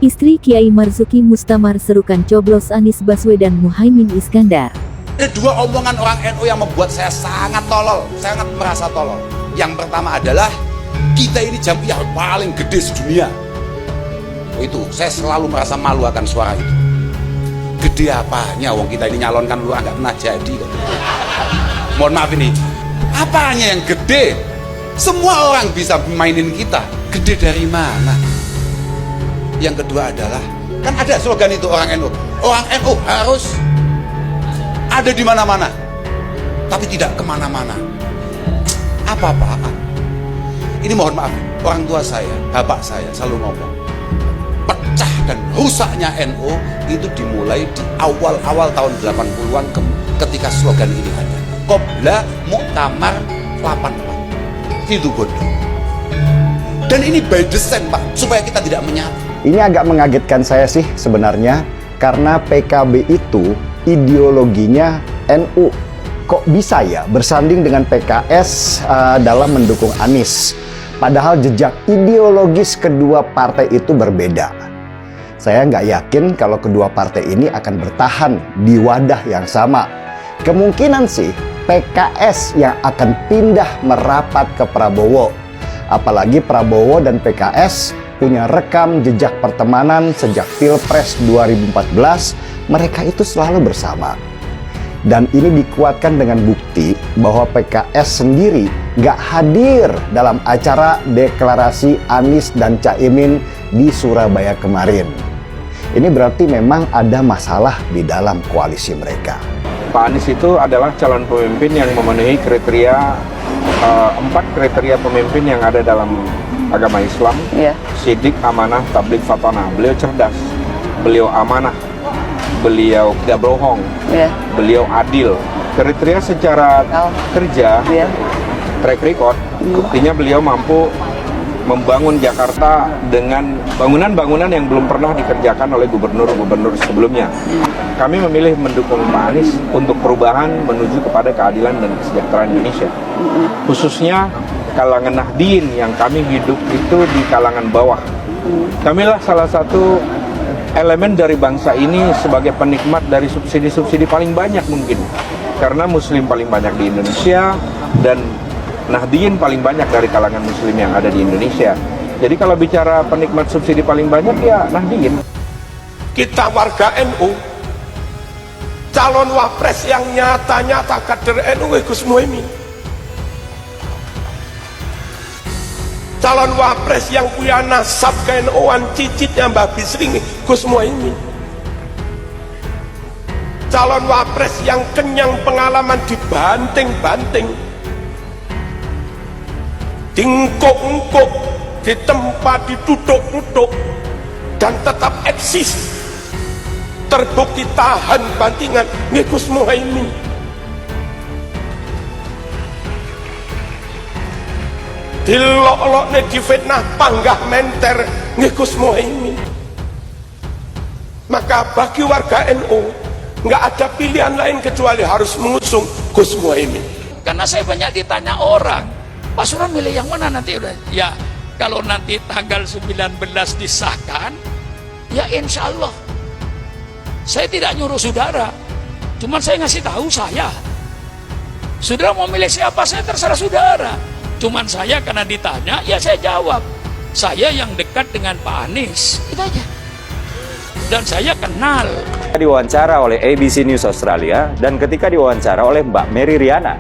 Istri Kiai Marzuki Mustamar serukan coblos Anies Baswedan Muhaimin Iskandar. Ada dua omongan orang NU yang membuat saya sangat tolol, sangat merasa tolol. Yang pertama adalah kita ini jamiah paling gede sedunia. Itu saya selalu merasa malu akan suara itu. Gede apanya, wong kita ini nyalonkan lu nggak pernah jadi kok. Mohon maaf ini, apanya yang gede? Semua orang bisa mainin kita. Gede dari mana? Yang kedua adalah, kan ada slogan itu orang NU. Orang NU harus ada di mana-mana, tapi tidak kemana-mana. Apa-apaan. Ini mohon maaf, orang tua saya, bapak saya selalu ngomong, pecah dan rusaknya NU itu dimulai di awal-awal tahun 80-an ketika slogan ini ada. Qobla Muktamar 84. Itu bodoh. Dan ini by design, Pak, supaya kita tidak menyatu. Ini agak mengagetkan saya sih sebenarnya, karena PKB itu ideologinya NU. Kok bisa ya bersanding dengan PKS dalam mendukung Anies? Padahal jejak ideologis kedua partai itu berbeda. Saya nggak yakin kalau kedua partai ini akan bertahan di wadah yang sama. Kemungkinan sih PKS yang akan pindah merapat ke Prabowo. Apalagi Prabowo dan PKS punya rekam jejak pertemanan sejak Pilpres 2014, mereka itu selalu bersama. Dan ini dikuatkan dengan bukti bahwa PKS sendiri nggak hadir dalam acara deklarasi Anies dan Caimin di Surabaya kemarin. Ini berarti memang ada masalah di dalam koalisi mereka. Pak Anies itu adalah calon pemimpin yang memenuhi kriteria 4 kriteria pemimpin yang ada dalam agama Islam. Sidik, amanah, tabligh, fatonah. Beliau cerdas, beliau amanah, beliau tidak bohong, beliau adil. Kriteria secara kerja, track record, buktinya beliau mampu membangun Jakarta dengan bangunan-bangunan yang belum pernah dikerjakan oleh gubernur-gubernur sebelumnya. Kami memilih mendukung Pak Anies untuk perubahan menuju kepada keadilan dan kesejahteraan Indonesia. Khususnya kalangan Nahdien yang kami hidup itu di kalangan bawah. Kamilah salah satu elemen dari bangsa ini sebagai penikmat dari subsidi-subsidi paling banyak mungkin. Karena Muslim paling banyak di Indonesia dan Nahdien paling banyak dari kalangan Muslim yang ada di Indonesia. Jadi kalau bicara penikmat subsidi paling banyak ya Nahdien. Kita warga NU, calon wapres yang nyata-nyata kader NU Gus Muhaimin. Calon wapres yang punya nasab ke-NU-an cicitnya Mbah Bisri Gus Muhaimin. Calon wapres yang kenyang pengalaman dibanting-banting, dingkuk-ngkuk, ditempa, diduduk-duduk, dan tetap eksis, terbukti tahan bantingan Gus Muhaimin. Dilok-lokne difitnah panggah menter Gus Muhaimin. Maka bagi warga NU nggak ada pilihan lain kecuali harus mengusung Gus Muhaimin. Karena saya banyak ditanya orang, Pak Suran milih yang mana nanti? Ya kalau nanti tanggal 19 disahkan, ya insya Allah saya tidak nyuruh saudara, cuman saya ngasih tahu saya. Saudara mau milih siapa, saya terserah saudara. Cuman saya karena ditanya, ya saya jawab. Saya yang dekat dengan Pak Anies, itu aja. Dan saya kenal. Diwawancara oleh ABC News Australia dan ketika diwawancara oleh Mbak Mary Riana.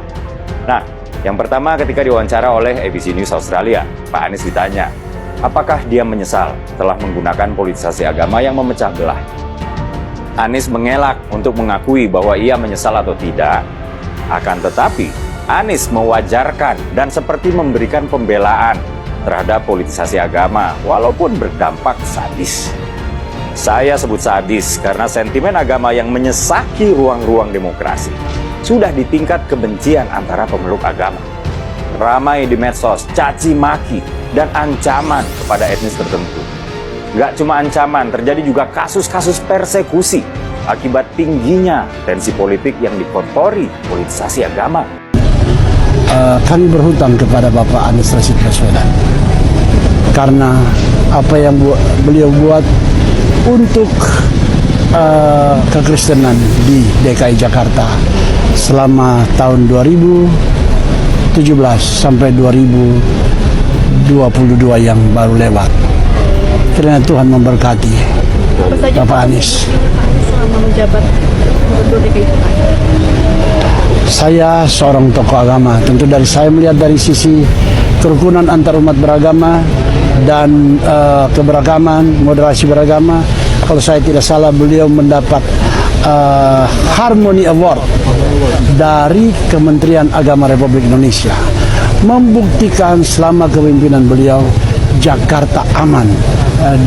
Nah, yang pertama ketika diwawancara oleh ABC News Australia, Pak Anies ditanya, apakah dia menyesal telah menggunakan politisasi agama yang memecah belah? Anies mengelak untuk mengakui bahwa ia menyesal atau tidak. Akan tetapi, Anies mewajarkan dan seperti memberikan pembelaan terhadap politisasi agama walaupun berdampak sadis. Saya sebut sadis karena sentimen agama yang menyesaki ruang-ruang demokrasi sudah di tingkat kebencian antara pemeluk agama. Ramai di medsos, caci maki dan ancaman kepada etnis tertentu. Nggak cuma ancaman, terjadi juga kasus-kasus persekusi akibat tingginya tensi politik yang dikotori politisasi agama. Kami berhutang kepada Bapak Anies Rashid Baswedan karena apa yang beliau buat untuk kekristenan di DKI Jakarta selama tahun 2017 sampai 2022 yang baru lewat. Kiranya Tuhan memberkati Bapak Anies. Selama menjabat Gubernur DKI Jakarta. Saya seorang tokoh agama. Tentu dari saya melihat dari sisi kerukunan antar umat beragama dan keberagaman, moderasi beragama. Kalau saya tidak salah, beliau mendapat Harmony Award dari Kementerian Agama Republik Indonesia, membuktikan selama kepemimpinan beliau Jakarta aman,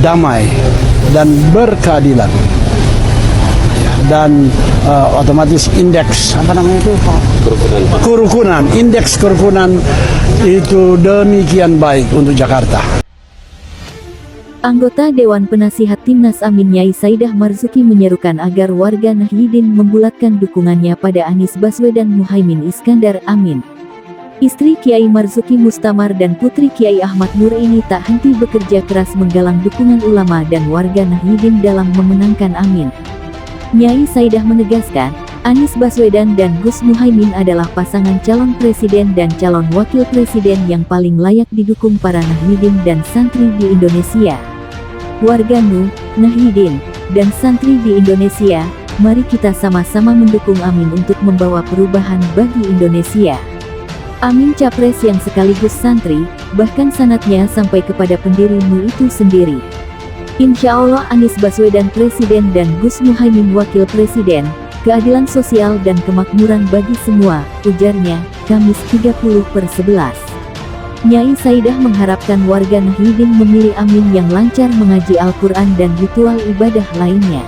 damai, dan berkeadilan. Dan otomatis indeks apa namanya itu? Kerukunan, indeks kerukunan itu demikian baik untuk Jakarta. Anggota Dewan Penasihat Timnas Amin Nyai Saidah Marzuki menyerukan agar warga Nahdliyin membulatkan dukungannya pada Anies Baswedan Muhaimin Iskandar. Amin. Istri Kiai Marzuki Mustamar dan putri Kiai Ahmad Nur ini tak henti bekerja keras menggalang dukungan ulama dan warga Nahdliyin dalam memenangkan Amin. Nyai Saidah menegaskan, Anies Baswedan dan Gus Muhaimin adalah pasangan calon presiden dan calon wakil presiden yang paling layak didukung para Nahdliyin dan santri di Indonesia. Warga Nahdliyin dan santri di Indonesia, mari kita sama-sama mendukung Amin untuk membawa perubahan bagi Indonesia. Amin capres yang sekaligus santri, bahkan sanatnya sampai kepada pendiri NU itu sendiri. Insya Allah Anies Baswedan presiden dan Gus Muhaimin wakil presiden, keadilan sosial dan kemakmuran bagi semua, ujarnya, Kamis 30/11. Nyai Saidah mengharapkan warga Nahdliyin memilih Amin yang lancar mengaji Al-Quran dan ritual ibadah lainnya.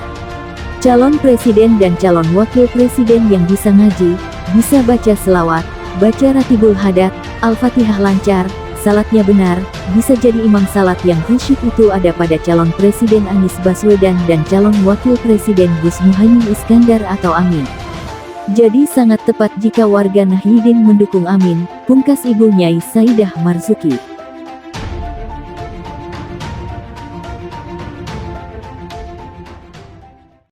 Calon presiden dan calon wakil presiden yang bisa ngaji, bisa baca selawat, baca ratibul hadat, Al-Fatihah lancar, salatnya benar, bisa jadi imam salat yang khusyuk itu ada pada calon presiden Anies Baswedan dan calon wakil presiden Gus Muhaimin Iskandar atau Amin. Jadi sangat tepat jika warga Nahdliyin mendukung Amin, pungkas Ibu Nyai Saidah Marzuki.